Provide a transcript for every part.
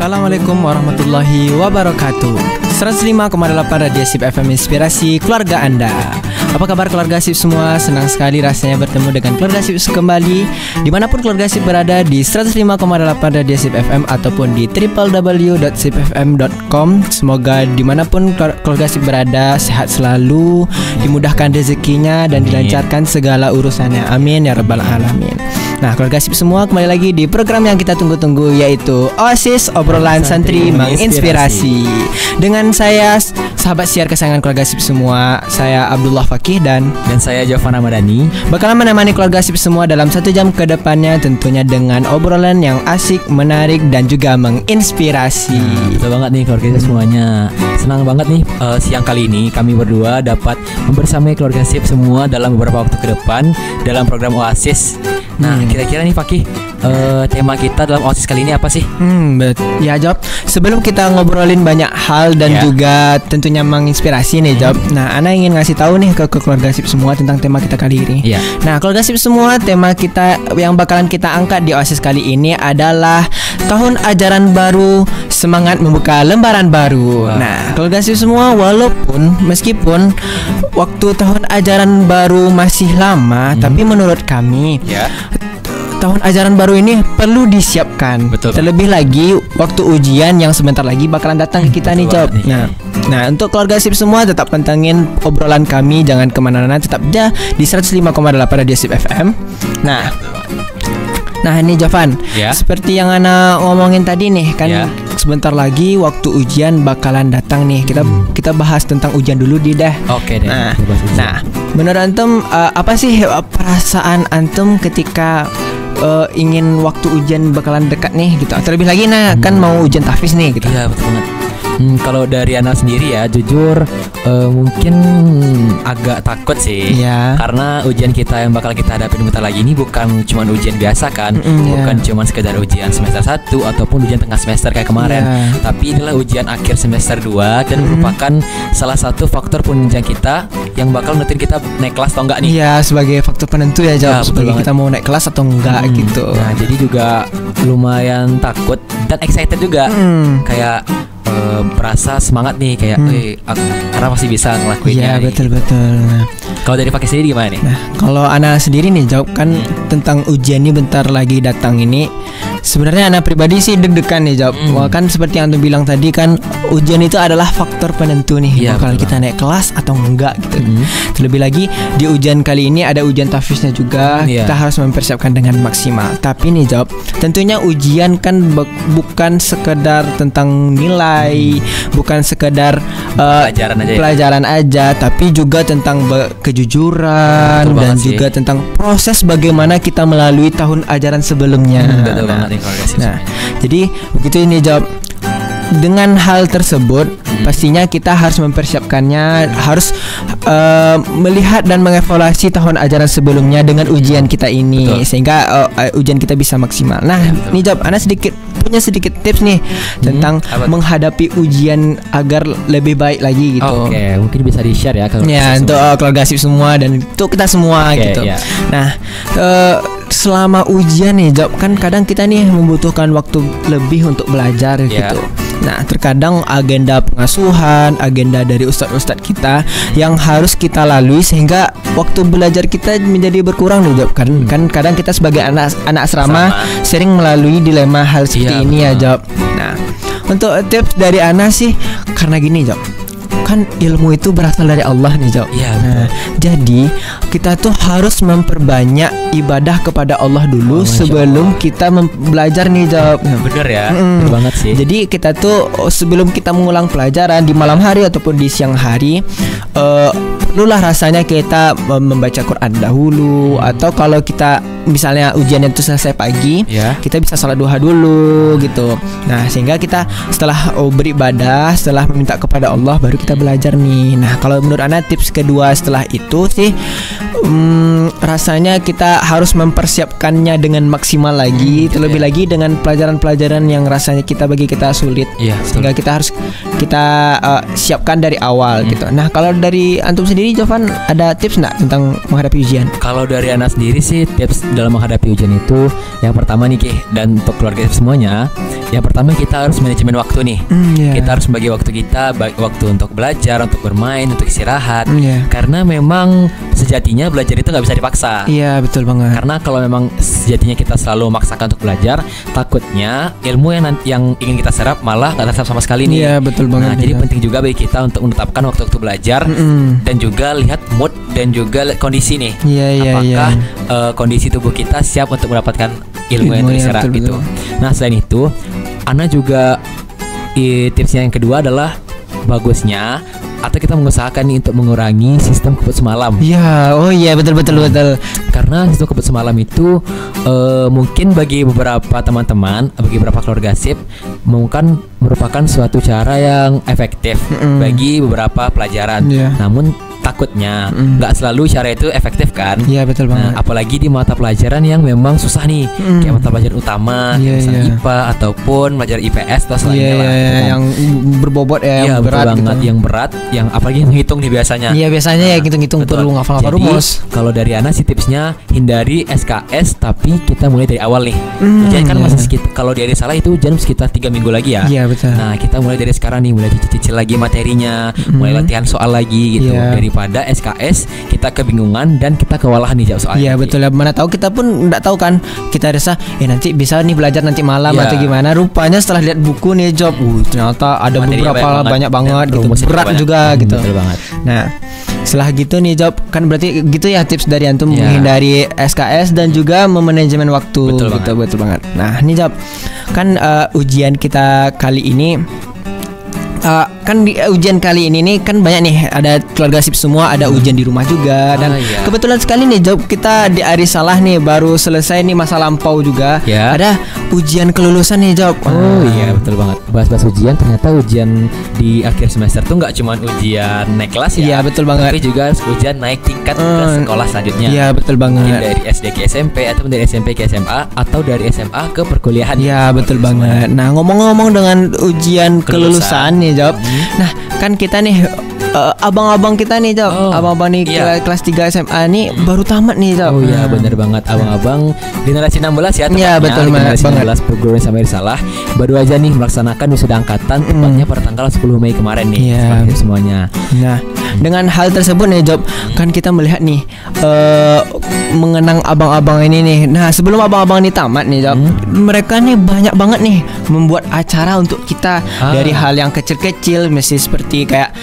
Assalamualaikum warahmatullahi wabarakatuh. 105,8 Radio Sip FM Inspirasi Keluarga Anda. Apa kabar keluarga Sip semua? Senang sekali rasanya bertemu dengan keluarga Sip kembali dimanapun keluarga Sip berada di 105,8 Radio Sip FM ataupun di www.sipfm.com. Semoga dimanapun keluarga Sip berada sehat selalu, dimudahkan rezekinya dan dilancarkan segala urusannya. Amin ya rabbal alamin. Nah, keluarga Sip semua, kembali lagi di program yang kita tunggu-tunggu, yaitu Oasis Obrolan Santri Menginspirasi. Dengan saya, sahabat siar kesayangan keluarga Sip semua, saya Abdullah Fakih dan saya Jovana Madani, bakalan menemani keluarga Sip semua dalam 1 jam ke depannya, tentunya dengan obrolan yang asik, menarik dan juga menginspirasi. Betul banget nih keluarga Sip semuanya. Senang banget nih siang kali ini kami berdua dapat membersamai keluarga Sip semua dalam beberapa waktu ke depan dalam program Oasis. Nah, kira-kira nih Fakih, tema kita dalam Oasis kali ini apa sih? Ya Job, sebelum kita ngobrolin banyak hal dan juga tentunya menginspirasi nih Job. Nah, Ana ingin ngasih tahu nih ke keluarga Sip semua tentang tema kita kali ini. Nah, keluarga Sip semua, tema kita yang bakalan kita angkat di Oasis kali ini adalah tahun ajaran baru, semangat membuka lembaran baru. Nah, keluarga Sip semua, meskipun waktu tahun ajaran baru masih lama, tapi menurut kami tahun ajaran baru ini perlu disiapkan. Betul. Terlebih lagi waktu ujian yang sebentar lagi bakalan datang ke kita nih Job. Nah, untuk keluarga Sip semua tetap pantengin obrolan kami, jangan kemana-mana, tetap aja di 105,8 Radio Sip FM. Nah ini Jovan, seperti yang Ana ngomongin tadi nih kan, sebentar lagi waktu ujian bakalan datang nih. Kita bahas tentang ujian dulu dah. Oke deh. Nah, menurut antum apa sih perasaan antum ketika ingin waktu ujian bakalan dekat nih gitu? Terlebih lagi kan mau ujian tahfiz nih gitu. Iya, betul banget. Kalau dari Ana sendiri ya, jujur mungkin agak takut sih, karena ujian kita yang bakal kita hadapi bentar lagi ini bukan cuma ujian biasa kan, bukan cuma sekedar ujian semester 1 ataupun ujian tengah semester kayak kemarin, tapi inilah ujian akhir semester 2 dan merupakan salah satu faktor penunjang kita yang bakal nentuin kita naik kelas atau enggak nih. Iya, sebagai faktor penentu ya Job, sebagai kita mau naik kelas atau enggak gitu. Nah, jadi juga lumayan takut dan excited juga, kayak merasa semangat nih, kayak karena pasti bisa ngelakuinnya. Iya, betul. Kalau dari Fakih sendiri gimana nih? Nah, kalau Ana sendiri nih jawab kan tentang ujian ini bentar lagi datang ini. Sebenarnya Ana pribadi sih deg-degan nih jawab. Wah, kan seperti yang Anda bilang tadi kan, ujian itu adalah faktor penentu nih, bakal kita naik kelas atau enggak gitu. Terlebih lagi di ujian kali ini ada ujian tahfiznya juga. Kita harus mempersiapkan dengan maksimal. Tapi nih jawab, tentunya ujian kan bukan sekedar tentang nilai, bukan sekedar pelajaran aja, tapi juga tentang kejujuran dan juga tentang proses bagaimana kita melalui tahun ajaran sebelumnya. Betul banget nih kalau Nah, jadi begitu ini jawab. Dengan hal tersebut, pastinya kita harus mempersiapkannya, harus melihat dan mengevaluasi tahun ajaran sebelumnya dengan ujian kita ini, sehingga ujian kita bisa maksimal. Nah, ini jawab, Ana punya sedikit tips nih tentang menghadapi ujian agar lebih baik lagi gitu. Oke, mungkin bisa di-share ya untuk keluarga Sip semua dan untuk kita semua gitu. Nah, selama ujian nih jawab, kan kadang kita nih membutuhkan waktu lebih untuk belajar gitu. Nah, terkadang agenda pengasuhan, agenda dari ustadz-ustadz kita yang harus kita lalui sehingga waktu belajar kita menjadi berkurang nih Job. Kan kadang kita sebagai anak asrama sering melalui dilema hal seperti ini ya Job. Nah, untuk tips dari Ana sih, karena gini Job, kan ilmu itu berasal dari Allah nih Job. Nah, jadi kita tuh harus memperbanyak ibadah kepada Allah dulu sebelum kita belajar nih Job. Bener ya, bener banget sih. Jadi kita tuh sebelum kita mengulang pelajaran di malam hari ataupun di siang hari, perlulah rasanya kita membaca Quran dahulu, atau kalau kita misalnya ujiannya itu selesai pagi, kita bisa sholat duha dulu gitu. Nah, sehingga kita setelah beribadah, setelah meminta kepada Allah, baru kita belajar nih. Nah, kalau menurut Ana tips kedua setelah itu sih, rasanya kita harus mempersiapkannya dengan maksimal lagi, terlebih lagi dengan pelajaran-pelajaran yang rasanya bagi kita sulit, sehingga kita harus siapkan dari awal gitu. Nah, kalau dari antum sendiri Jovan, ada tips nggak tentang menghadapi ujian? Kalau dari Ana sendiri sih, tips dalam menghadapi ujian itu, yang pertama nih dan untuk keluarga semuanya, yang pertama kita harus manajemen waktu nih. Kita harus bagi waktu kita, waktu untuk belajar, untuk bermain, untuk istirahat. Karena memang sejatinya belajar itu nggak bisa dipaksa. Iya, betul banget. Karena kalau memang sejatinya kita selalu memaksakan untuk belajar, takutnya ilmu yang ingin kita serap malah nggak terserap sama sekali nih. Iya, betul banget. Nah, jadi penting juga bagi kita untuk menetapkan waktu-waktu belajar dan juga lihat mood dan juga kondisi nih. Apakah kondisi tubuh kita siap untuk mendapatkan ilmu yang terserap gitu. Nah, selain itu, Ana juga tipsnya yang kedua adalah bagusnya atau kita mengusahakan nih untuk mengurangi sistem kebut semalam. Iya, betul. Karena sistem kebut semalam itu mungkin bagi beberapa teman-teman, bagi beberapa keluarga sip, mungkin merupakan suatu cara yang efektif bagi beberapa pelajaran. Namun takutnya nggak selalu cara itu efektif kan. Iya, betul banget. Apalagi di mata pelajaran yang memang susah nih, kayak mata pelajaran utama, misalnya IPA ataupun pelajaran IPS atau selainnya lah. Yang berbobot yang berat banget, gitu. Yang berat, yang apalagi ngitung nih biasanya. Iya, biasanya ya hitung-hitung perlu ngafal-ngafal rumus. Kalau dari Ana sih tipsnya hindari SKS, tapi kita mulai dari awal nih. Ujian kan masih sekitar, kalau dari salah itu ujian sekitar 3 minggu lagi ya. Iya, betul. Nah, kita mulai dari sekarang nih, mulai cicil lagi materinya, mulai latihan soal lagi gitu. Daripada SKS kita kebingungan dan kita kewalahan nih jawab soalnya. Iya, betul. Mana tahu kita pun nggak tahu kan, kita rasa nanti bisa nih belajar nanti malam atau gimana. Rupanya setelah lihat buku nih job, ternyata ada beberapa banyak banget gitu, berat juga gitu. Betul banget. Nah, setelah gitu nih job, kan berarti gitu ya tips dari antum menghindari SKS dan juga memanajemen waktu. Betul banget. Nah, nih job, kan ujian kita kali ini kan di ujian kali ini nih kan banyak nih, ada keluarga sip semua, ada ujian di rumah juga dan kebetulan sekali nih job kita di hari salah nih baru selesai nih masa lampau juga. Ada ujian kelulusan nih job. Iya, betul banget. Bahas-bahas ujian, ternyata ujian di akhir semester tuh nggak cuma ujian naik kelas ya. Iya, betul banget. Tapi juga ujian naik tingkat ke sekolah selanjutnya. Iya, betul banget. Mungkin dari SD ke SMP atau dari SMP ke SMA atau dari SMA ke perkuliahan. Iya, betul banget. Nah, ngomong-ngomong dengan ujian kelulusan nih job. Nah, kan kita nih abang-abang kita nih job, abang-abang nih kelas 3 SMA nih baru tamat nih job. Iya, benar banget. Abang-abang generasi 16 ya tepatnya. Iya, betul banget. Generasi 16 perguruan sampai salah baru aja nih melaksanakan wisuda angkatan tepatnya pada tanggal 10 Mei kemarin nih. Semuanya. Nah, dengan hal tersebut nih job, kan kita melihat nih mengenang abang-abang ini nih. Nah, sebelum abang-abang ini tamat nih job, mereka nih banyak banget nih membuat acara untuk kita dari hal yang kecil-kecil, mesti seperti kayak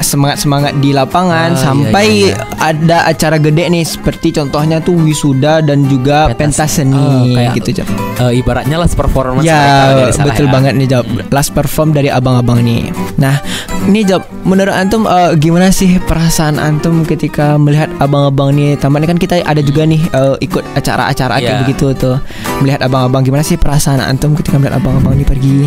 semangat-semangat di lapangan sampai ada acara gede nih, seperti contohnya tuh wisuda dan juga pentas seni gitu job. Ibaratnya last performance dari salah. Betul banget nih job, last perform dari abang-abang nih. Nah, ini job, menurut antum gimana sih perasaan antum ketika melihat abang-abang nih tamat? Kan kita ada juga nih ikut acara-acara kayak begitu tuh, melihat abang-abang, gimana sih perasaan antum ketika melihat abang-abang ini pergi?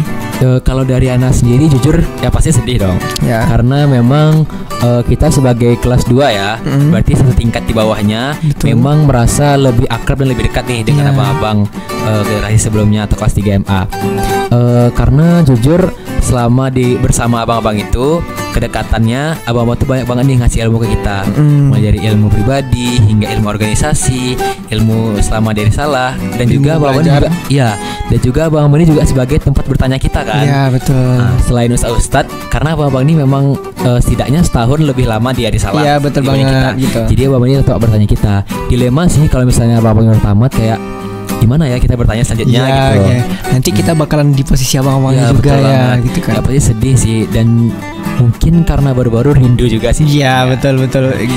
Kalau dari Ana sendiri jujur ya pasti sedih dong. Karena memang kita sebagai kelas 2 ya, berarti satu tingkat di bawahnya. Memang merasa lebih akrab dan lebih dekat nih dengan abang-abang generasi sebelumnya atau kelas 3 MA. Karena jujur selama bersama abang-abang itu, kedekatannya abang-abang tuh banyak banget nih ngasih ilmu ke kita, mulai dari ilmu pribadi hingga ilmu organisasi, ilmu selama dari salah, dan juga abang-abang juga dan juga abang-abang ini juga sebagai tempat bertanya kita kan. Iya, betul. Nah, selain ustadz, karena abang-abang ini memang setidaknya setahun lebih lama di hari salah. Iya, betul banget kita. Gitu. Jadi abang-abang ini tetap bertanya kita. Dilema sih kalau misalnya abang-abang yang tamat, kayak gimana ya kita bertanya selanjutnya gitu. Nanti kita bakalan di posisi abang-abangnya juga gitu kan. Ya pasti sedih sih, dan mungkin karena baru-baru rindu juga sih. Iya, betul.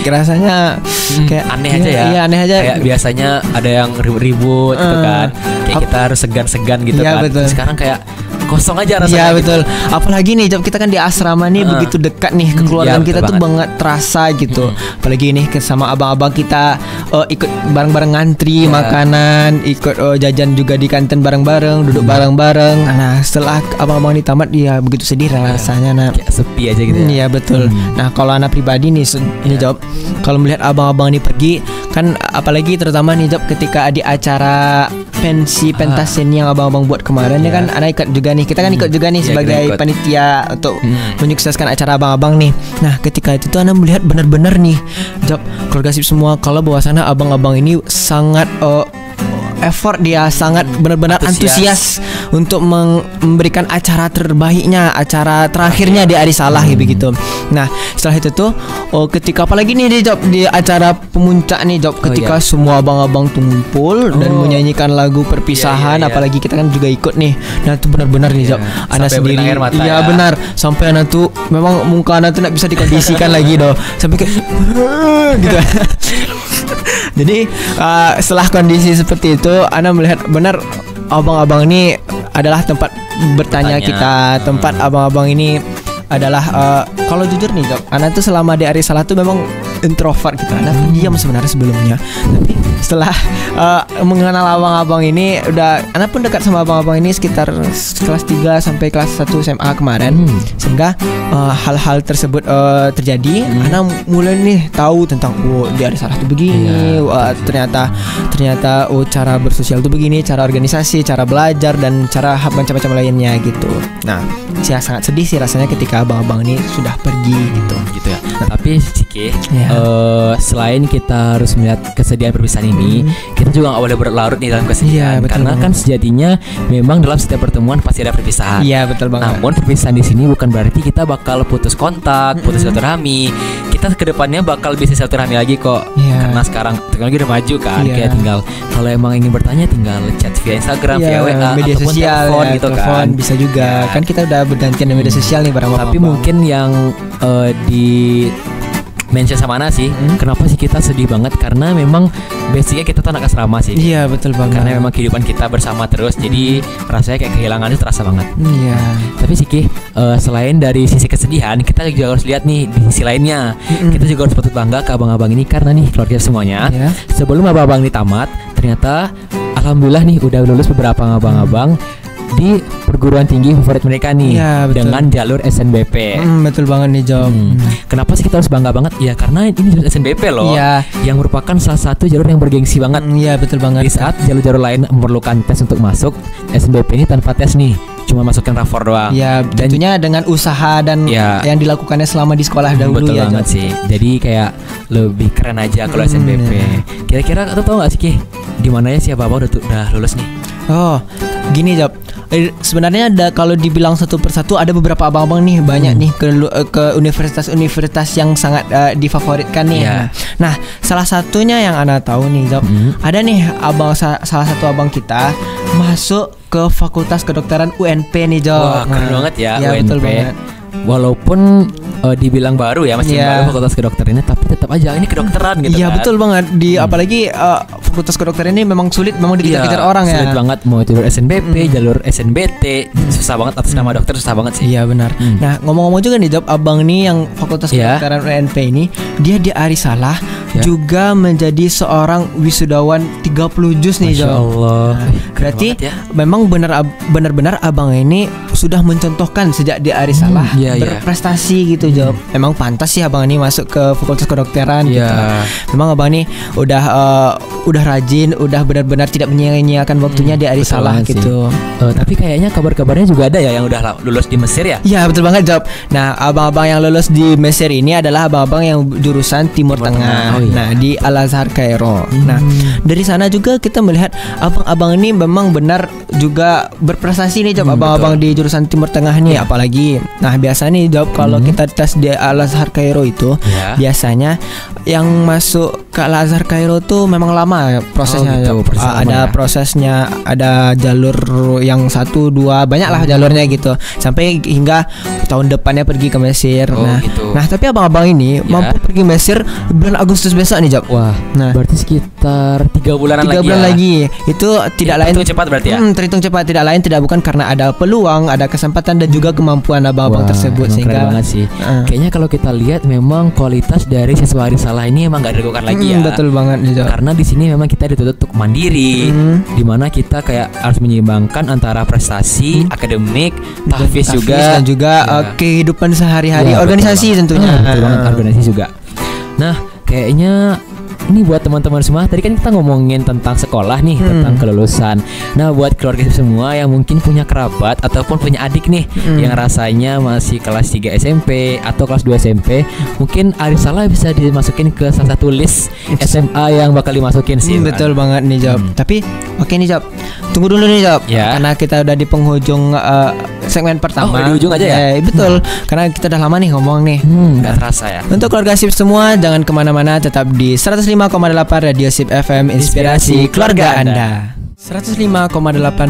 Rasanya kayak aneh aja ya. Iya, aneh aja. Kayak biasanya ada yang ribut-ribut gitu kan. Kayak kita harus segan-segan gitu kan. Betul. Sekarang kayak kosong aja rasanya. Iya, betul. Apalagi nih kita kan di asrama nih begitu dekat nih, kekeluargaan kita tuh banget terasa gitu. Apalagi nih sama abang-abang kita ikut bareng-bareng ngantri makanan, ikut jajan juga di kantin bareng-bareng, duduk bareng-bareng. Nah, setelah abang-abang ini tamat, ya begitu sedih rasanya. Nah, kayak sepi aja gitu ya. Iya, betul. Nah, kalau anak pribadi nih ini jawab, kalau melihat abang-abang ini pergi, Kan apalagi terutama nih Job ketika di acara pensi pentasen yang abang-abang buat kemarin ya kan, Ana ikut juga nih. Kita kan ikut juga nih sebagai panitia untuk menyukseskan acara abang-abang nih. Nah ketika itu tuh Ana melihat benar-benar nih Job, keluarga sip semua, kalau bahwasanya abang-abang ini sangat effort, dia sangat benar-benar antusias untuk memberikan acara terbaiknya, acara terakhirnya di hari salah begitu. Nah setelah itu tuh ketika apalagi nih di Job, di acara pemuncak nih Job, ketika semua abang-abang tuh ngumpul dan menyanyikan lagu perpisahan, apalagi kita kan juga ikut nih. Nah itu benar-benar nih Job, Ana sendiri benar, sampai Ana tuh memang muka Ana tuh nggak bisa dikondisikan lagi doh, sampai kayak gitu. Jadi setelah kondisi seperti itu, Ana melihat benar abang-abang ini adalah tempat bertanya kita, tempat abang-abang ini adalah kalau jujur nih Job, Ana tuh selama di hari salah tuh memang introvert gitu. Ana pendiam sebenarnya sebelumnya, tapi setelah mengenal abang-abang ini, Ana pun dekat sama abang-abang ini sekitar kelas 3 sampai kelas 1 SMA kemarin. Sehingga hal-hal tersebut terjadi, Ana mulai nih tahu tentang di hari salah tuh begini, ternyata cara bersosial tuh begini, cara organisasi, cara belajar, dan cara macam-macam lainnya gitu. Nah saya sangat sedih sih rasanya ketika abang-abang ini sudah pergi gitu ya. Nah, tapi Ciki, selain kita harus melihat kesedihan perpisahan ini, kita juga nggak boleh berlarut nih dalam kesedihan, karena kan sejatinya memang dalam setiap pertemuan pasti ada perpisahan. Iya betul banget. Namun perpisahan di sini bukan berarti kita bakal putus kontak, putus silaturahmi. Kita kedepannya bakal bisa silaturahmi lagi kok, karena sekarang teknologi udah maju kan. Kayak tinggal kalau emang ingin bertanya tinggal chat via Instagram, via WA, media ataupun sosial, telepon gitu kan. Bisa juga kan kita udah bergantian media sosial nih bareng. Tapi mungkin yang di mention sama Ana sih, kenapa sih kita sedih banget, karena memang basicnya kita tuh anak asrama sih. Iya betul banget. Karena memang kehidupan kita bersama terus, jadi rasanya kayak kehilangan itu terasa banget. Iya. Tapi sih selain dari sisi kesedihan, kita juga harus lihat nih di sisi lainnya. Kita juga harus patut bangga ke abang-abang ini, karena nih keluarga semuanya sebelum abang-abang ini tamat, ternyata alhamdulillah nih udah lulus beberapa abang-abang di perguruan tinggi favorit mereka nih, dengan jalur SNBP. Betul banget nih Job. Kenapa sih kita harus bangga banget? Ya karena ini jalur SNBP loh, yang merupakan salah satu jalur yang bergengsi banget. Iya betul banget. Di saat jalur-jalur lain memerlukan tes untuk masuk, SNBP ini tanpa tes nih, cuma masukin rapor doang. Iya, tentunya dengan usaha dan yang dilakukannya selama di sekolah dahulu. Betul banget sih. Jadi kayak lebih keren aja kalau SNBP. Kira-kira kamu tahu nggak sih di mana ya si abang udah lulus nih? Oh, gini Job. Sebenarnya kalau dibilang satu persatu ada beberapa abang-abang nih, banyak nih ke universitas-universitas yang sangat difavoritkan nih. Nah, salah satunya yang Ana tahu nih Job, ada nih salah satu abang kita masuk ke Fakultas Kedokteran UNP nih Job. Wah, keren banget ya UNP. Betul banget. Walaupun dibilang baru ya, masih baru fakultas kedokteran ini, tapi tetap aja ini kedokteran gitu. Iya betul banget. Apalagi fakultas kedokteran ini memang sulit, memang dikejar-kejar orang ya. Sulit banget, mau jalur SNBP, jalur SNBT, susah banget atas nama dokter, susah banget sih. Iya benar. Nah ngomong-ngomong juga nih Job, abang nih yang fakultas kedokteran UNP ini, dia di hari salah juga menjadi seorang wisudawan 30 juz nih Job. Masya Allah. Berarti memang benar-benar abang ini sudah mencontohkan sejak di hari salah berprestasi gitu Job. Memang pantas sih abang ini masuk ke fakultas kedokteran gitu. Memang abang ini udah rajin, udah benar-benar tidak menyia-nyiakan waktunya di hari salah gitu. Tapi kayaknya kabar-kabarnya juga ada ya yang udah lulus di Mesir ya? Iya betul banget Job. Nah abang-abang yang lulus di Mesir ini adalah abang-abang yang jurusan Timur Tengah. Nah di Al-Azhar Kairo. Nah dari sana juga kita melihat abang-abang ini memang benar juga berprestasi nih Job. Abang-abang di jurusan Timur Tengah nih apalagi. Nah biasa nih Job, kalau kita tes di Al-Azhar Kairo itu biasanya yang masuk ke Al-Azhar Kairo tuh memang lama prosesnya. Ada prosesnya, ada jalur yang 1, 2, banyak lah jalurnya gitu, sampai hingga tahun depannya pergi ke Mesir. Nah tapi abang-abang ini mampu pergi Mesir bulan Agustus besok nih Job. Wah, berarti sekitar 3 bulan lagi. Itu tidak lain cepat berarti ya? Terhitung cepat, tidak lain tidak bukan karena ada peluang, ada kesempatan dan juga kemampuan abang-abang tersebut. Sehingga keren banget sih. Kayaknya kalau kita lihat memang kualitas dari siswa hari salah ini emang gak diragukan lagi ya. Betul banget Job. Karena di sini memang kita dituntut untuk mandiri, di mana kita kayak harus menyeimbangkan antara prestasi, akademik, tahfiz juga, dan juga kehidupan sehari-hari, organisasi tentunya. Betul banget, organisasi juga. Nah, kayaknya ini buat teman-teman semua. Tadi kan kita ngomongin tentang sekolah nih, tentang kelulusan. Nah, buat keluarga semua yang mungkin punya kerabat ataupun punya adik nih yang rasanya masih kelas 3 SMP atau kelas 2 SMP, mungkin Arisalah bisa dimasukin ke salah satu list SMA yang bakal dimasukin sih. Betul banget nih Job. Tapi oke nih Job, tunggu dulu nih Job, karena kita udah di penghujung segmen pertama. Di ujung aja ya? Betul, karena kita udah lama nih ngomong nih. Gak terasa ya. Untuk keluarga SIP semua, jangan kemana-mana, tetap di 105,8 Radio SIP FM, Inspirasi Keluarga Anda. 105,8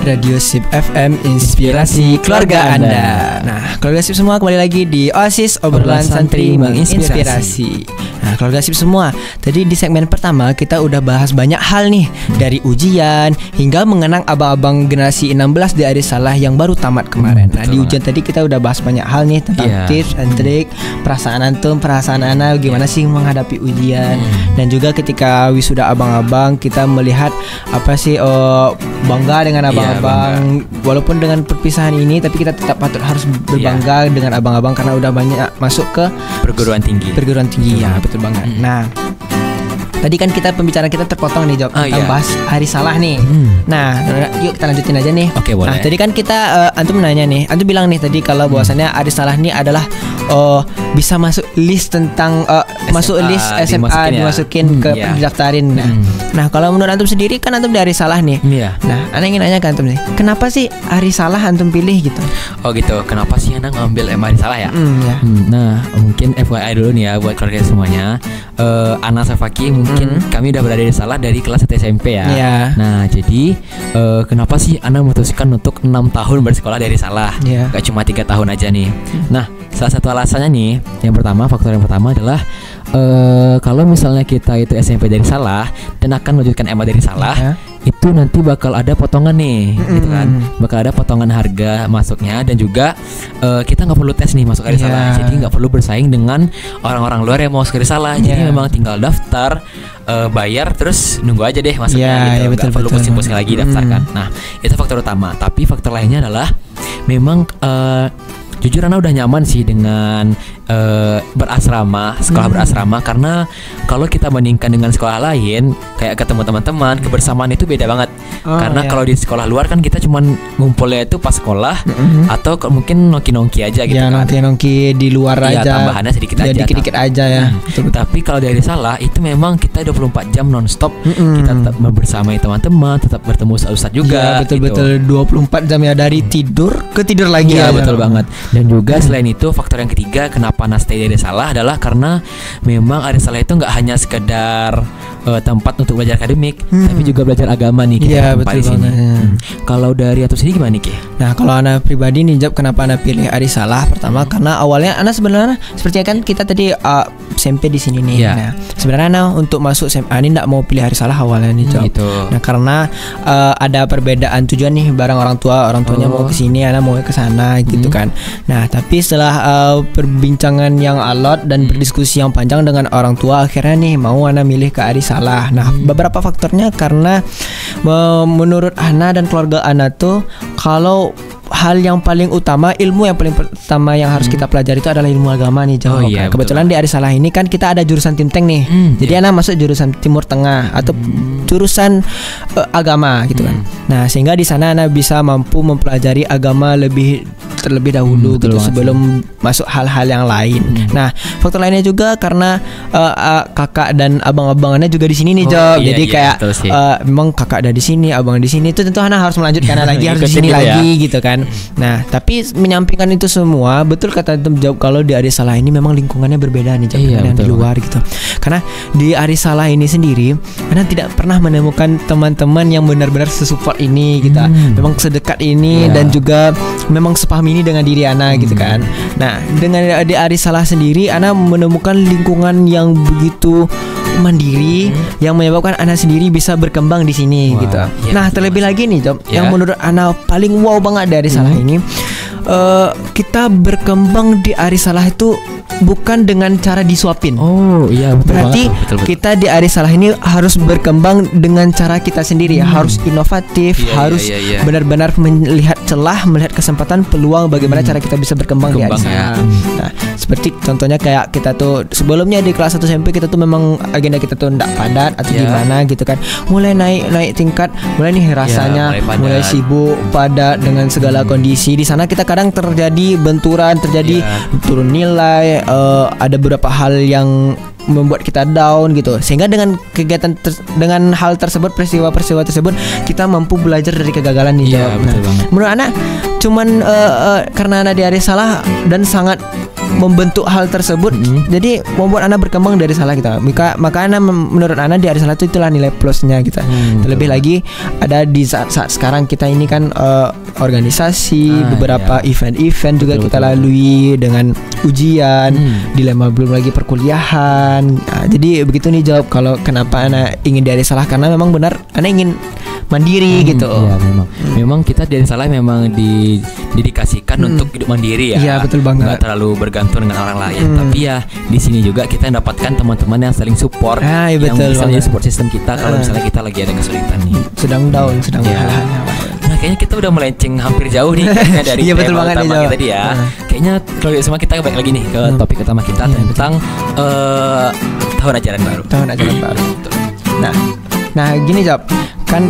Radio SIP FM, Inspirasi Keluarga Anda. Nah, keluarga SIP semua, kembali lagi di Oasis Obrolan Santri Menginspirasi. Nah, keluarga SIP semua, tadi di segmen pertama kita udah bahas banyak hal nih, dari ujian hingga mengenang abang-abang generasi 16 di Arisalah yang baru tamat kemarin. Nah, di ujian tadi kita udah bahas banyak hal nih tentang tips and trik, perasaan antum, perasaan ana gimana sih menghadapi ujian. Dan juga ketika wisuda abang-abang, kita melihat apa sih bangga dengan abang-abang, walaupun dengan perpisahan ini, tapi kita tetap patut harus berbangga dengan abang-abang karena udah banyak masuk ke perguruan tinggi. Ya, betul banget. Nah, tadi kan pembicaraan kita terpotong nih Job, kita bahas Arisalah nih. Nah, yuk kita lanjutin aja nih. Oke, boleh. Nah, tadi kan kita antum nanya nih, antum bilang nih tadi kalau bahwasannya Arisalah nih adalah bisa masuk list tentang masuk list SMA dimasukin ke pendaftarin. Nah, kalau menurut antum sendiri kan antum dari Arisalah nih. Nah, ana ingin nanya ke antum nih, kenapa sih Arisalah antum pilih gitu? Oh gitu, kenapa sih ana ngambil Arisalah ya? Nah, mungkin FYI dulu nih ya buat keluarga semuanya. Ana Safaki mungkin kami udah berada di Arisalah dari kelas 1 SMP ya. Nah, jadi kenapa sih ana memutuskan untuk 6 tahun bersekolah di Arisalah? Gak cuma 3 tahun aja nih. Nah, salah satu alasannya nih, faktor yang pertama adalah kalau misalnya kita itu SMP dari Arisalah dan akan melanjutkan MA dari Arisalah, itu nanti bakal ada potongan nih, gitu kan? Bakal ada potongan harga masuknya, dan juga kita nggak perlu tes nih masuk Arisalah, jadi nggak perlu bersaing dengan orang-orang luar yang mau masuk Arisalah. Jadi memang tinggal daftar, bayar, terus nunggu aja deh masuknya, gitu. Nggak perlu pusing-pusing lagi daftarkan. Nah, itu faktor utama. Tapi faktor lainnya adalah memang jujur Ana udah nyaman sih dengan berasrama, sekolah berasrama, karena kalau kita bandingkan dengan sekolah lain, kayak ketemu teman-teman, kebersamaan itu beda banget. Karena kalau di sekolah luar kan kita cuman ngumpulnya itu pas sekolah, atau mungkin nongki-nongki aja gitu kan. Nongki di luar aja. Tambahannya sedikit aja. Dikit-dikit aja ya. Tapi kalau dari Arisalah itu memang kita 24 jam nonstop, kita tetap membersamai teman-teman, tetap bertemu ustaz juga. Betul-betul 24 jam ya, dari tidur ke tidur lagi. Iya, betul banget. Dan juga selain itu, faktor yang ketiga kenapa Ana stay di Arisalah adalah karena memang Arisalah itu nggak hanya sekedar tempat untuk belajar akademik, tapi juga belajar agama nih kita di sini. Kalau dari Atu sendiri gimana nih? Nah, kalau Ana pribadi nih Job, kenapa Ana pilih Arisalah? Pertama karena awalnya Ana sebenarnya sepertinya kan kita tadi SMP di sini nih. Nah, sebenarnya Ana untuk masuk SMA ini nggak mau pilih Arisalah awalnya nih Job. Nah, karena ada perbedaan tujuan nih bareng orang tuanya mau ke sini, Ana mau ke sana gitu kan. Nah, tapi setelah perbincangan yang alot dan berdiskusi yang panjang dengan orang tua, akhirnya nih mau Ana milih ke Arisalah. Nah, beberapa faktornya karena menurut Ana dan keluarga Ana tuh, kalau hal yang paling utama, ilmu yang paling pertama yang harus kita pelajari itu adalah ilmu agama nih Job. Kebetulan di Arisalah ini kan kita ada jurusan Timteng nih. Jadi Ana masuk jurusan Timur Tengah atau jurusan agama gitu kan. Nah, sehingga di sana Ana bisa mampu mempelajari agama terlebih dahulu gitu sebelum masuk hal-hal yang lain. Nah, faktor lainnya juga karena kakak dan abang-abangannya juga di sini nih Job. Jadi kayak memang kakak ada di sini, abang di sini, itu tentu Ana harus melanjutkan lagi harus di sini lagi gitu kan. Nah, tapi menyampingkan itu semua, betul kata Antum Job, kalau di Arisalah ini memang lingkungannya berbeda nih Job dengan di luar gitu. Karena di Arisalah ini sendiri, Ana tidak pernah menemukan teman-teman yang benar-benar sesupport ini gitu. Memang sedekat ini dan juga memang sepaham ini dengan diri Ana gitu kan. Nah, dengan di Arisalah sendiri Ana menemukan lingkungan yang begitu mandiri yang menyebabkan Ana sendiri bisa berkembang di sini gitu. Nah, terlebih lagi nih Job, yang menurut Ana paling wow banget dari Arisalah ini, kita berkembang di Arisalah itu bukan dengan cara disuapin. Oh iya, betul. Berarti banget, betul. Kita di Arisalah ini harus berkembang dengan cara kita sendiri ya, harus inovatif, harus benar-benar melihat celah, melihat kesempatan, peluang bagaimana cara kita bisa berkembang di Arisalah. Nah, seperti contohnya kayak kita tuh sebelumnya di kelas 1 SMP kita tuh memang agenda kita tuh enggak padat atau gimana gitu kan. Mulai naik tingkat, mulai nih rasanya mulai sibuk, padat dengan segala kondisi. Di sana kita kadang terjadi benturan, terjadi turun nilai, ada beberapa hal yang membuat kita down gitu. Sehingga dengan kegiatan dengan hal tersebut, peristiwa-peristiwa tersebut, kita mampu belajar dari kegagalan nih. Menurut anak cuman karena anak di Arisalah dan sangat membentuk hal tersebut, jadi membuat anak berkembang dari salah kita. Maka anak menurut anak di Arisalah itu itulah nilai plusnya kita. Terlebih lagi ada di saat sekarang kita ini kan organisasi, beberapa event-event juga kita lalui dengan ujian, dilema belum lagi perkuliahan. Jadi begitu nih jawab kalau kenapa anak ingin di Arisalah, karena memang benar anak ingin mandiri gitu. Iya, memang kita di Arisalah memang didedikasikan untuk hidup mandiri ya. Iya, betul banget. Nggak terlalu bergantung dengan orang lain. Tapi ya di sini juga kita mendapatkan teman-teman yang saling support, yang bisa menjadi support system kita kalau misalnya kita lagi ada kesulitan nih. Sedang down, sedang Nah, kayaknya kita udah melenceng hampir jauh nih dari tema utama kita tadi ya. Kayaknya kalau semua kita balik lagi nih ke topik utama kita tentang tahun ajaran baru. Tahun ajaran baru. Nah gini Job, kan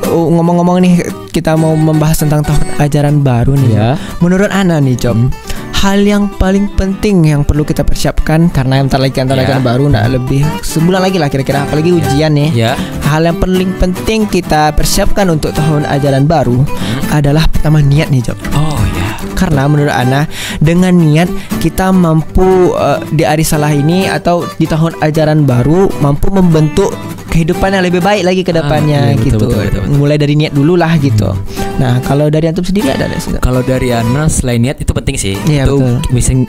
ngomong-ngomong nih kita mau membahas tentang tahun ajaran baru nih ya. Menurut Ana nih Job, hal yang paling penting yang perlu kita persiapkan, karena bentar lagi tahun ajaran baru, lebih sebulan lagi lah kira-kira, apalagi ujian nih. Hal yang paling penting kita persiapkan untuk tahun ajaran baru adalah pertama niat nih Job. Karena menurut Ana dengan niat kita mampu di Arisalah ini atau di tahun ajaran baru mampu membentuk kehidupan yang lebih baik lagi ke depannya gitu. Betul. Mulai dari niat dulu lah gitu. Nah, kalau dari antum sendiri ada nggak? Kalau dari Ana selain niat itu penting sih. Itu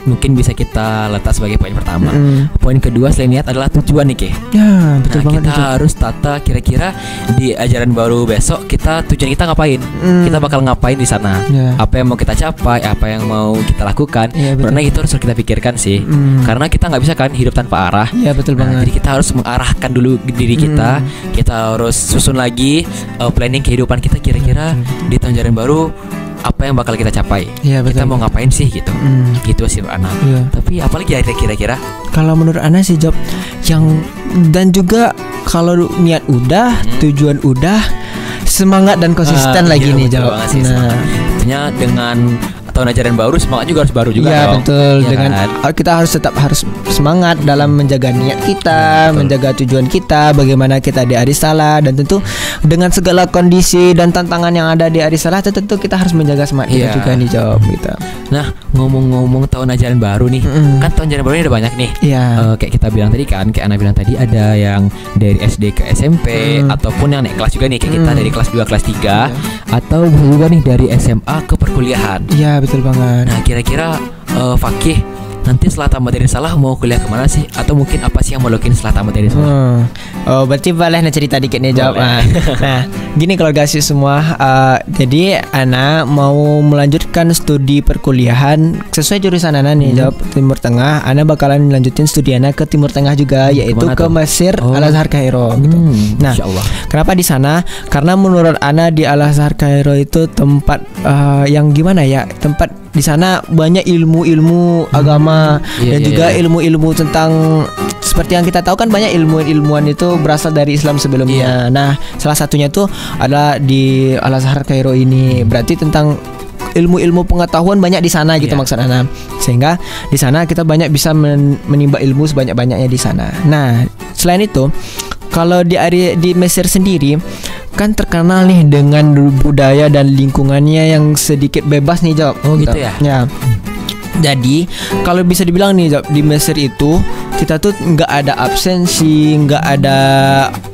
mungkin bisa kita letak sebagai poin pertama. Poin kedua selain niat adalah tujuan nih Ke. Ya, betul banget. Kita harus tata kira-kira di ajaran baru besok tujuan kita ngapain? Kita bakal ngapain di sana? Apa yang mau kita capai? Apa yang mau kita lakukan? Karena itu harus kita pikirkan sih. Karena kita nggak bisa kan hidup tanpa arah. Iya, betul banget. Jadi kita harus mengarahkan dulu diri kita. Kita harus susun lagi planning kehidupan kita kira-kira di tahun ajaran baru apa yang bakal kita capai. Kita mau ngapain sih gitu. Gitu sih Ana. Tapi apalagi ada kira-kira? Kalau menurut Ana sih Job, dan juga kalau niat udah, tujuan udah, semangat dan konsisten lagi nih Job. Artinya dengan tahun ajaran baru semangat juga harus baru juga. Betul. Dengan kita tetap harus semangat dalam menjaga niat kita, menjaga tujuan kita, bagaimana kita di Arisalah, dan tentu dengan segala kondisi dan tantangan yang ada di Arisalah, tentu kita harus menjaga semangat kita juga nih Job gitu. Nah, ngomong-ngomong tahun ajaran baru nih, kan tahun ajaran baru ini ada banyak nih. Kayak kita bilang tadi kan, kayak Ana bilang tadi ada yang dari SD ke SMP ataupun yang naik kelas juga nih, kayak kita dari kelas 2 kelas 3 atau juga nih dari SMA ke perkuliahan. Betul banget. Nah, kira-kira Fakih nanti setelah tamat dari Arisalah mau kuliah kemana sih? Atau mungkin apa sih yang mau lakuin setelah tamat dari Arisalah? Berarti boleh cerita dikit nih jawab. Nah, gini kalau guys semua, jadi Ana mau melanjutkan studi perkuliahan sesuai jurusan Ana nih jawab Timur Tengah. Ana bakalan lanjutin studi Ana ke Timur Tengah juga, yaitu ke Mesir, Al-Azhar Kairo gitu. Nah, kenapa di sana? Karena menurut Ana di Al-Azhar Kairo itu tempat yang gimana ya? Tempat di sana banyak ilmu-ilmu agama dan juga ilmu-ilmu tentang, seperti yang kita tahu kan banyak ilmuwan itu berasal dari Islam sebelumnya. Nah, salah satunya itu adalah di Al-Azhar Kairo ini. Berarti tentang ilmu-ilmu pengetahuan banyak di sana gitu maksud Ana. Sehingga di sana kita banyak bisa menimba ilmu sebanyak-banyaknya di sana. Nah, selain itu kalau di Mesir sendiri kan terkenal nih dengan budaya dan lingkungannya yang sedikit bebas nih Job. Gitu ya. Jadi kalau bisa dibilang nih Job, di Mesir itu kita tuh nggak ada absensi, nggak ada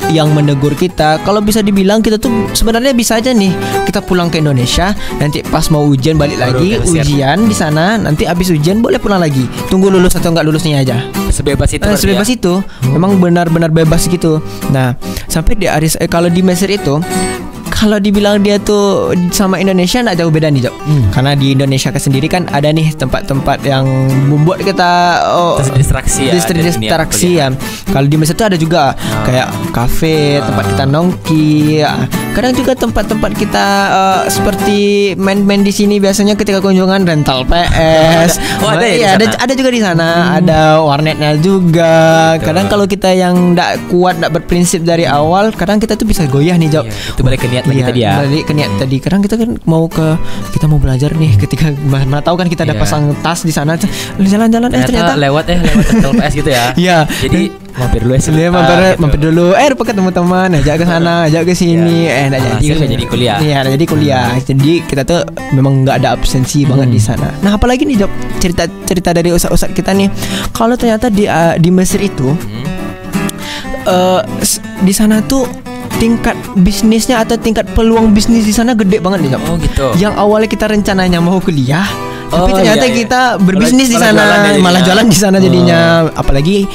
yang menegur kita. Kalau bisa dibilang kita tuh sebenarnya bisa aja nih kita pulang ke Indonesia, nanti pas mau ujian balik lagi ujian di sana, nanti abis ujian boleh pulang lagi, tunggu lulus atau nggak lulusnya aja. Sebebas itu. Sebebas itu. Memang benar-benar bebas gitu. Nah, sampai di kalau di Mesir itu kalau dibilang dia tuh sama Indonesia nggak jauh beda nih Job. Karena di Indonesia sendiri kan ada nih tempat-tempat yang membuat kita distraksi ya. Kalau di Mesir tuh ada juga kayak kafe, tempat kita nongki. Kadang juga tempat-tempat kita seperti main-main di sini biasanya ketika kunjungan rental PS. Ada juga di sana. Ada warnetnya juga. Kadang kalau kita yang nggak kuat, nggak berprinsip dari awal, kadang kita tuh bisa goyah nih Job. Itu balik ke niat lagi tadi ya. Balik ke niat tadi. Kadang kita kan kita mau belajar nih, ketika mana tahu kan kita ada pasang tas di sana, jalan-jalan ternyata lewat rental PS gitu ya. Iya. Jadi mampir dulu mampir dulu lupa ketemu teman, ajak ke sana, ajak ke sini, jadi kuliah. Iya, jadi kuliah. Jadi kita tuh memang nggak ada absensi banget di sana. Nah, apalagi nih Job, cerita dari ustaz kita nih. Kalau ternyata di Mesir itu di sana tuh tingkat bisnisnya atau tingkat peluang bisnis di sana gede banget nih Job. Oh gitu. Yang awalnya kita rencananya mau kuliah, tapi ternyata kita berbisnis di sana, malah jualan di sana jadinya. Apalagi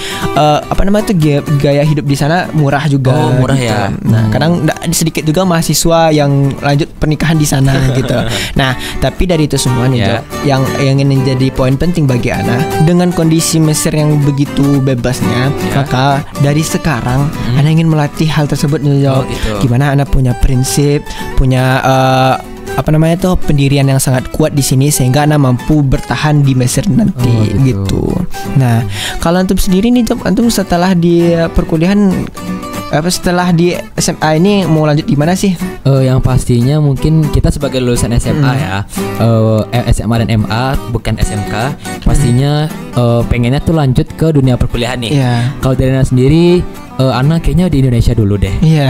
gaya hidup di sana murah juga. Murah gitu. ya. Nah, kadang sedikit juga mahasiswa yang lanjut pernikahan di sana gitu. Nah, tapi dari itu semua nih Job, yang ingin menjadi poin penting bagi Ana, dengan kondisi Mesir yang begitu bebasnya, maka dari sekarang Ana ingin melatih hal tersebut nih Job. Gitu. Gimana Ana punya prinsip, punya pendirian yang sangat kuat di sini sehingga Ana mampu bertahan di Mesir nanti gitu. Nah, kalau antum sendiri nih Job, antum setelah di perkuliahan setelah di SMA ini mau lanjut di mana sih? Yang pastinya mungkin kita sebagai lulusan SMA ya, SMA dan MA bukan SMK, pastinya pengennya tuh lanjut ke dunia perkuliahan nih. Kalau dari Ana sendiri, Ana kayaknya di Indonesia dulu deh. Iya.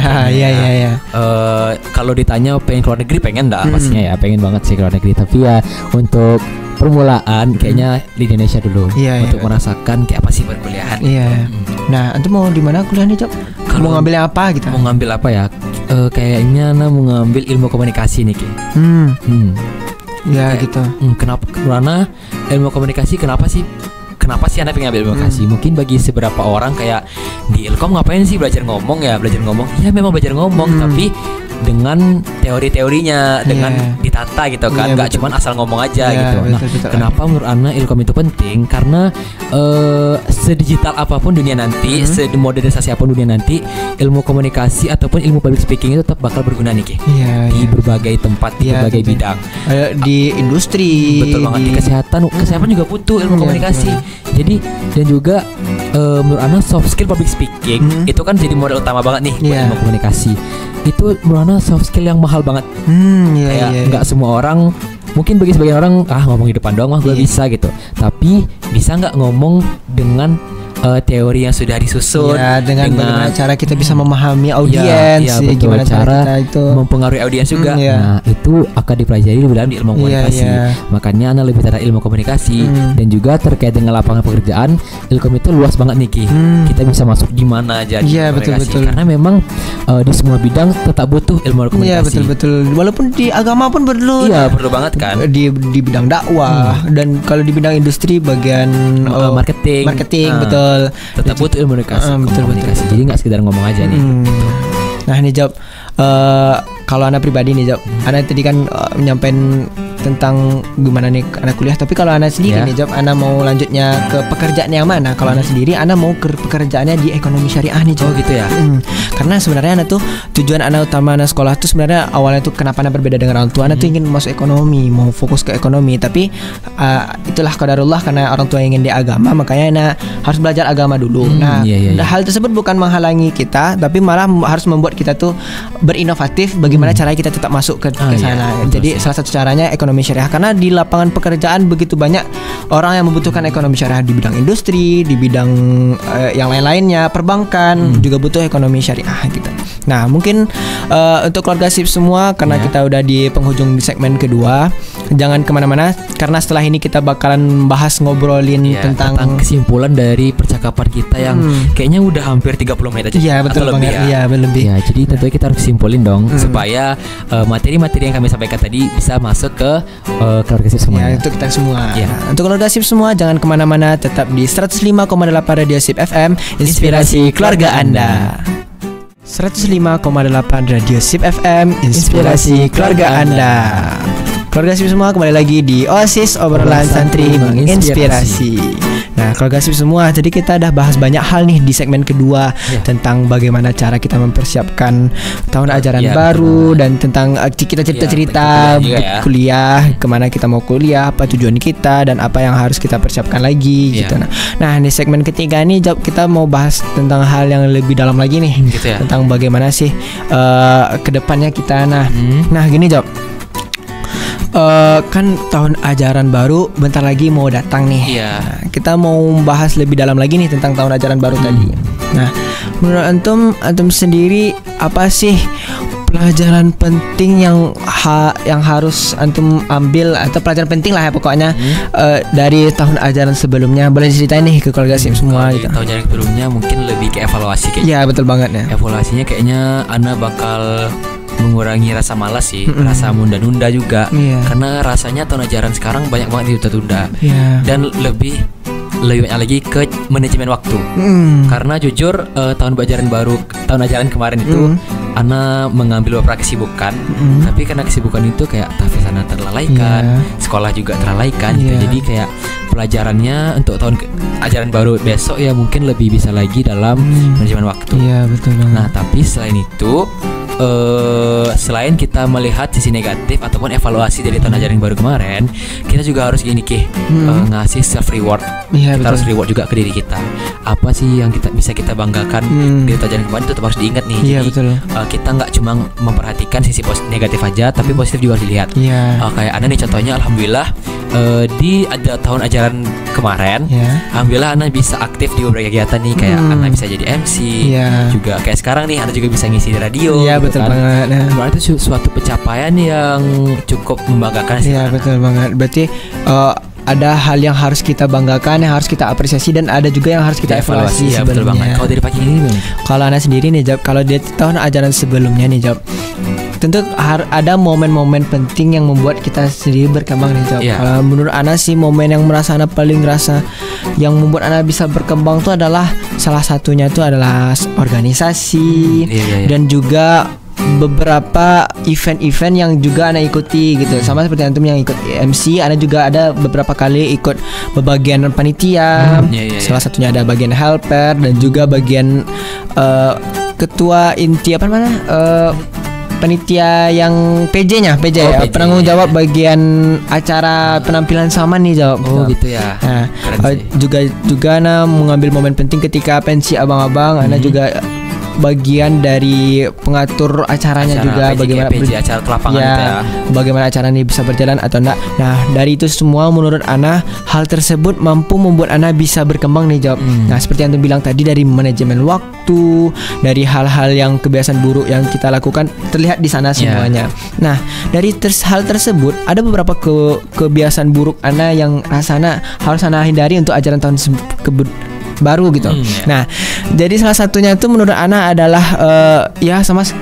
Kalau ditanya pengen keluar negeri, pengen dah pastinya ya, pengen banget sih keluar negeri. Tapi ya untuk permulaan kayaknya di Indonesia dulu untuk merasakan kayak apa sih perkuliahan. Nah, antum mau di mana kuliah nih Job? Mau ngambil apa gitu? Mau ngambil apa ya? Kayaknya Ana mau ngambil ilmu komunikasi nih Ki. Gitu. Kenapa? Karena ilmu komunikasi kenapa sih Anda pengen ambil ilmu komunikasi? Mungkin bagi beberapa orang kayak di Ilkom ngapain sih belajar ngomong? Ya memang belajar ngomong, tapi dengan teori-teorinya, dengan ditata gitu kan, nggak cuma asal ngomong aja gitu. Betul. Kenapa menurut Ana Ilkom itu penting? Karena sedigital apapun dunia nanti, semodernisasi apapun dunia nanti, ilmu komunikasi ataupun ilmu public speaking itu tetap bakal berguna nih Ki. Di berbagai tempat, di berbagai bidang. Di industri, betul banget. Di kesehatan juga butuh ilmu komunikasi. Jadi dan juga menurut Ana soft skill public speaking itu kan jadi modal utama banget nih buat ilmu komunikasi. Itu menurut Ana soft skill yang mahal banget. Kayak nggak semua orang, mungkin bagi sebagian orang ngomong di depan doang gue bisa gitu. Tapi bisa nggak ngomong dengan teori yang sudah disusun, dengan bagaimana cara kita bisa memahami audiens, gimana cara itu mempengaruhi audiens juga. Nah, itu akan dipelajari di dalam ilmu komunikasi. Makanya Ana lebih tertarik ilmu komunikasi dan juga terkait dengan lapangan pekerjaan. Ilkom itu luas banget nih Ki. Kita bisa masuk di mana aja di komunikasi. Betul. Karena memang di semua bidang tetap butuh ilmu komunikasi. Betul. Walaupun di agama pun perlu. Perlu banget kan. Di bidang dakwah dan kalau di bidang industri bagian marketing betul. Tetap butuh ilmu komunikasi. Jadi nggak sekedar ngomong aja nih. Nah ini Job, kalau Ana pribadi nih Job, Ana tadi kan menyampaikan tentang gimana nih anak kuliah, tapi kalau Ana sendiri nih Job, Ana mau lanjutnya ke pekerjaan yang mana? Kalau Ana sendiri, Ana mau ke pekerjaannya di ekonomi syariah nih Job. Gitu ya. Karena sebenarnya Ana tuh tujuan Ana utama Ana sekolah tuh sebenarnya awalnya tuh kenapa Ana berbeda dengan orang tua, Ana tuh ingin masuk ekonomi, mau fokus ke ekonomi, tapi itulah qadarullah karena orang tua ingin di agama, makanya Ana harus belajar agama dulu. Hal tersebut bukan menghalangi kita, tapi malah harus membuat kita tuh berinovatif bagaimana cara kita tetap masuk ke sana. Jadi salah satu caranya ekonomi syariah, karena di lapangan pekerjaan begitu banyak orang yang membutuhkan ekonomi syariah di bidang industri, di bidang yang lain-lainnya, perbankan juga butuh ekonomi syariah gitu. Nah, mungkin untuk keluarga SIP semua, karena kita udah di penghujung di segmen kedua, jangan kemana-mana karena setelah ini kita bakalan ngobrolin tentang kesimpulan dari percakapan kita yang kayaknya udah hampir 30 menit aja. Iya, betul banget. Lebih. Ya, jadi tentunya kita harus simpulin dong supaya materi-materi yang kami sampaikan tadi bisa masuk ke keluarga SIP semua. Untuk kita semua. Untuk keluarga SIP semua jangan kemana-mana, tetap di 105,8 Radio SIP FM, inspirasi keluarga Anda. 105,8 Radio Sip FM, inspirasi keluarga Anda. Keluarga Sip semua, kembali lagi di Oasis Obrolan Santri Menginspirasi. Nah, keluarga Sip semua, jadi kita udah bahas banyak hal nih di segmen kedua tentang bagaimana cara kita mempersiapkan tahun ajaran baru dan tentang kita cerita-cerita kuliah, kemana kita mau kuliah, apa tujuan kita dan apa yang harus kita persiapkan lagi gitu. Nah, di segmen ketiga nih kita mau bahas tentang hal yang lebih dalam lagi nih, tentang bagaimana sih kedepannya kita. Nah gini Job. Kan tahun ajaran baru bentar lagi mau datang nih. Nah, kita mau bahas lebih dalam lagi nih tentang tahun ajaran baru tadi. Nah, menurut antum sendiri apa sih pelajaran penting yang harus antum ambil, atau pelajaran penting lah ya pokoknya dari tahun ajaran sebelumnya? Boleh diceritain nih ke keluarga Sim semua gitu. Tahun ajaran sebelumnya mungkin lebih ke evaluasi kayaknya. Iya, betul banget ya. Evaluasinya kayaknya Ana bakal mengurangi rasa malas sih, rasa nunda-nunda juga. Karena rasanya tahun ajaran sekarang banyak banget ditunda-tunda. Dan lebih banyak lagi ke manajemen waktu. Karena jujur tahun ajaran kemarin itu Ana mengambil beberapa kesibukan, tapi karena kesibukan itu kayak tahfiz Ana terlalaikan, sekolah juga terlalaikan gitu. Jadi kayak pelajarannya untuk tahun ajaran baru besok ya mungkin lebih bisa lagi dalam manajemen waktu. Iya, betul banget. Nah, tapi selain itu selain kita melihat sisi negatif ataupun evaluasi dari tahun ajaran baru kemarin, kita juga harus ngasih self reward. Kita harus reward juga ke diri kita. Apa sih yang bisa kita banggakan dari tahun ajaran kemarin, itu tetap harus diingat nih. Jadi kita nggak cuma memperhatikan sisi negatif aja, tapi positif juga harus dilihat. Kayak Ana nih contohnya, alhamdulillah di tahun ajaran kemarin, alhamdulillah Ana bisa aktif di beberapa kegiatan nih, kayak Ana bisa jadi MC, juga kayak sekarang nih Ana juga bisa ngisi di radio. Betul banget. Berarti itu suatu pencapaian yang cukup membanggakan sih. Iya, betul banget. Berarti ada hal yang harus kita banggakan, yang harus kita apresiasi, dan ada juga yang harus kita evaluasi. Ya, betul banget. Kalau dari Pak ini, kalau Ana sendiri nih Job, kalau di tahun ajaran sebelumnya nih Job, tentu ada momen-momen penting yang membuat kita sendiri berkembang nih Job. Kalau menurut Ana sih, momen yang paling ngerasa yang membuat Ana bisa berkembang tuh adalah salah satunya itu adalah organisasi dan juga beberapa event-event yang juga Ana ikuti gitu. Sama seperti antum yang ikut MC, Ana juga ada beberapa kali ikut bagian panitia. Salah satunya ada bagian helper dan juga bagian ketua inti panitia yang PJ-nya, penanggung jawab bagian acara penampilan Saman nih Jawab. Gitu ya. Nah, juga Ana mengambil momen penting ketika pensi abang-abang. Ana juga bagian dari pengatur acaranya juga, bagaimana acara lapangan bagaimana acara ini bisa berjalan atau enggak. Nah, dari itu semua menurut Ana, hal tersebut mampu membuat Ana bisa berkembang nih Job. Nah, seperti yang Anda bilang tadi, dari manajemen waktu, dari hal-hal yang kebiasaan buruk yang kita lakukan terlihat di sana semuanya. Nah, dari hal tersebut ada beberapa kebiasaan buruk Ana yang rasanya harus Ana hindari untuk ajaran tahun baru gitu. Nah, jadi salah satunya itu menurut Ana adalah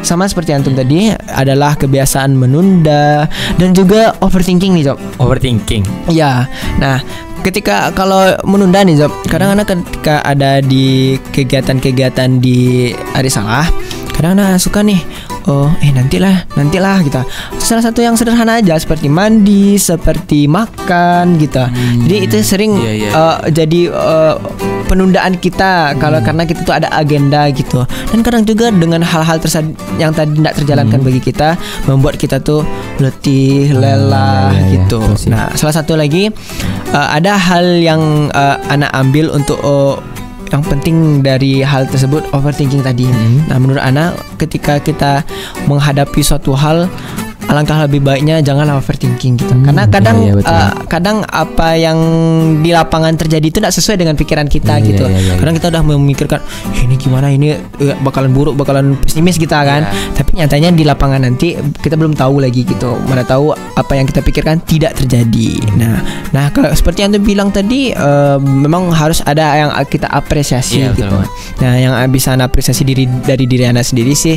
sama seperti antum tadi, adalah kebiasaan menunda dan juga overthinking nih Job. Overthinking. Ya. Nah, ketika kalau menunda nih Job, kadang Ana ketika ada di kegiatan-kegiatan di hari salah, kadang Ana suka nih nantilah gitu. Salah satu yang sederhana aja seperti mandi, seperti makan gitu. Jadi itu sering jadi penundaan kita karena kita tuh ada agenda gitu. Dan kadang juga dengan hal-hal yang tadi tidak terjalankan bagi kita, membuat kita tuh letih, lelah gitu. Nah, salah satu lagi ada hal yang Ana ambil untuk yang penting dari hal tersebut, overthinking tadi. Nah, menurut Ana, ketika kita menghadapi suatu hal, alangkah lebih baiknya janganlah overthinking gitu. Karena kadang apa yang di lapangan terjadi itu tidak sesuai dengan pikiran kita gitu. Kadang kita udah memikirkan ini gimana, ini bakalan buruk, bakalan pesimis kita kan. Tapi nyatanya di lapangan nanti kita belum tahu lagi gitu. Mana tahu apa yang kita pikirkan tidak terjadi. Nah kalau seperti yang Anda bilang tadi, memang harus ada yang kita apresiasi gitu. Nah, yang bisa Anda apresiasi dari diri Anda sendiri sih,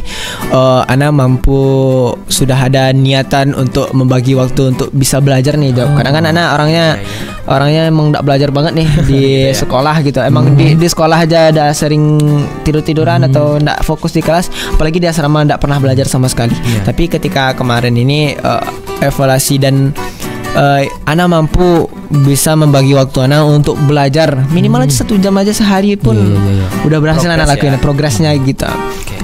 Anda mampu sudah ada niatan untuk membagi waktu untuk bisa belajar nih Job. Kadang kan anak orangnya emang nggak belajar banget nih di sekolah gitu. Emang di sekolah aja ada sering tiduran atau nggak fokus di kelas, apalagi di asrama nggak pernah belajar sama sekali. Tapi ketika kemarin ini evaluasi dan Ana mampu bisa membagi waktu Ana untuk belajar minimal aja 1 jam aja sehari pun udah berhasil Ana lakuin progresnya gitu.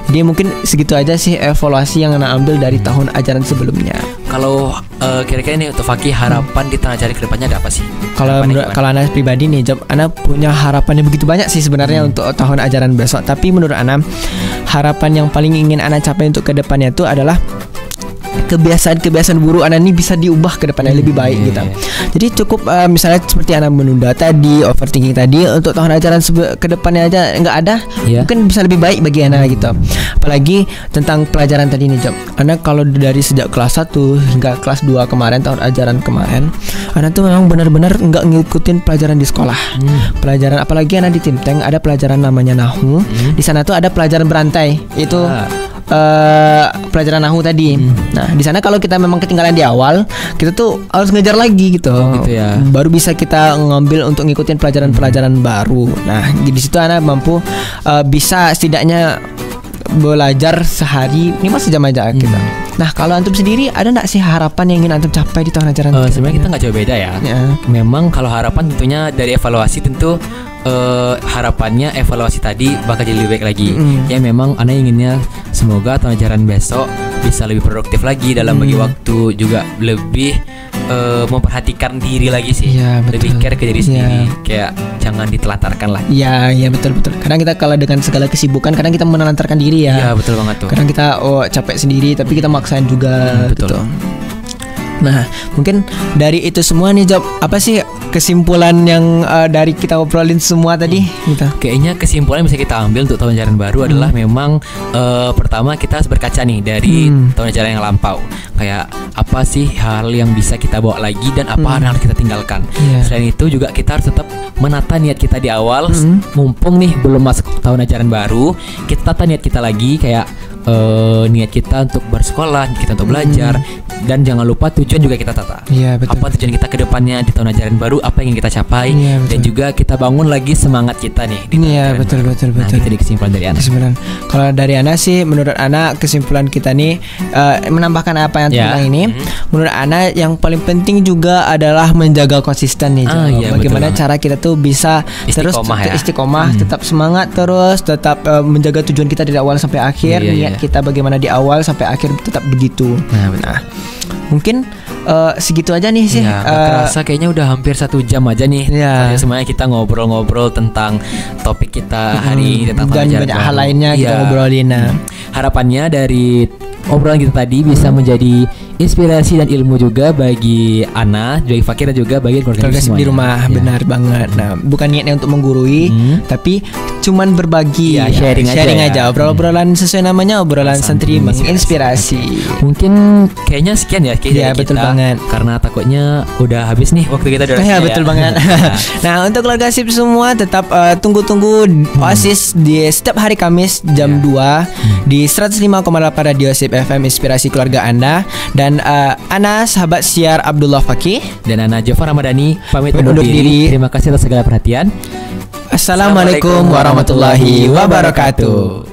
Jadi mungkin segitu aja sih evaluasi yang Ana ambil dari tahun ajaran sebelumnya. Kalau kira-kira ini untuk Fakih, harapan di tahun ajaran kedepannya ada apa sih? Kalau Ana pribadi nih Job, Ana punya harapan yang begitu banyak sih sebenarnya untuk tahun ajaran besok. Tapi menurut Ana, harapan yang paling ingin Ana capai untuk kedepannya itu adalah kebiasaan buruk Ana ini bisa diubah ke depannya lebih baik gitu. Jadi cukup misalnya seperti Ana menunda tadi, overthinking tadi, untuk tahun ajaran ke depannya aja nggak ada, mungkin bisa lebih baik bagi Ana gitu. Apalagi tentang pelajaran tadi nih Job. Ana kalau dari sejak kelas 1 hingga kelas 2 kemarin, tahun ajaran kemarin, Ana tuh memang benar-benar nggak ngikutin pelajaran di sekolah. Pelajaran apalagi Ana di Timteng ada pelajaran namanya Nahu. Di sana tuh ada pelajaran berantai. Itu pelajaran Nahu tadi. Nah, di sana kalau kita memang ketinggalan di awal, kita tuh harus ngejar lagi gitu. Baru bisa kita ngambil untuk ngikutin pelajaran-pelajaran baru. Nah, di situ Ana mampu bisa setidaknya belajar sehari minimal sejam aja gitu. Nah, kalau antum sendiri ada nggak sih harapan yang ingin antum capai di tahun ajaran? Sebenarnya kita nggak jauh beda ya. Memang kalau harapan tentunya dari evaluasi tentu harapannya evaluasi tadi bakal jadi lebih baik lagi. Ya memang Ana inginnya semoga tahun ajaran besok bisa lebih produktif lagi dalam bagi waktu, juga lebih memperhatikan diri lagi sih. Lebih care ke diri sendiri. Kayak jangan ditelantarkan lah. Iya betul. Kadang kita kalau dengan segala kesibukan kadang kita menelantarkan diri ya. Iya betul banget tuh. Kadang kita capek sendiri tapi kita maksain juga betul. Gitu. Nah, mungkin dari itu semua nih Job, apa sih kesimpulan yang dari kita obrolin semua tadi gitu? Kayaknya kesimpulan yang bisa kita ambil untuk tahun ajaran baru adalah memang pertama kita harus berkaca nih dari tahun ajaran yang lampau. Kayak apa sih hal yang bisa kita bawa lagi dan apa hal yang harus kita tinggalkan. Selain itu juga kita harus tetap menata niat kita di awal. Mumpung nih belum masuk tahun ajaran baru, kita tata niat kita lagi, kayak niat kita untuk bersekolah, kita untuk belajar, dan jangan lupa tujuan juga kita tata. Apa tujuan kita ke depannya di tahun ajaran baru, apa yang ingin kita capai, dan juga kita bangun lagi semangat kita nih di betul. Nah, itu di kesimpulan dari Ana. Kalau dari Ana sih, menurut Ana kesimpulan kita nih menambahkan apa yang tentang ini. Menurut Ana yang paling penting juga adalah menjaga konsisten nih. Bagaimana cara kita tuh bisa istiqomah, tetap semangat terus, tetap menjaga tujuan kita dari awal sampai akhir. Niat kita bagaimana di awal sampai akhir tetap begitu. Nah, mungkin segitu aja nih sih. Terasa kayaknya udah hampir 1 jam aja nih. Semuanya kita ngobrol-ngobrol tentang topik kita hari ini, tentang dan banyak hal lainnya kita ngobrolin. Harapannya dari obrolan kita tadi bisa menjadi inspirasi dan ilmu juga bagi Ana, bagi Fakir, dan juga bagi keluarga di rumah. Benar banget. Nah, bukan niatnya untuk menggurui, tapi cuman berbagi, sharing aja. Obrolan sesuai namanya, obrolan santri menginspirasi. Mungkin kayaknya sekian ya betul banget. Karena takutnya udah habis nih waktu kita udah. Betul banget. Nah, untuk keluarga sip semua tetap tunggu Oasis di setiap hari Kamis jam 2 di 105,8 Radio Sip FM, inspirasi keluarga Anda. Dan Ana sahabat siar Abdullah Fakih dan Ana Jafar Ramadhani pamit undur diri. Terima kasih atas segala perhatian. Assalamualaikum warahmatullahi wabarakatuh.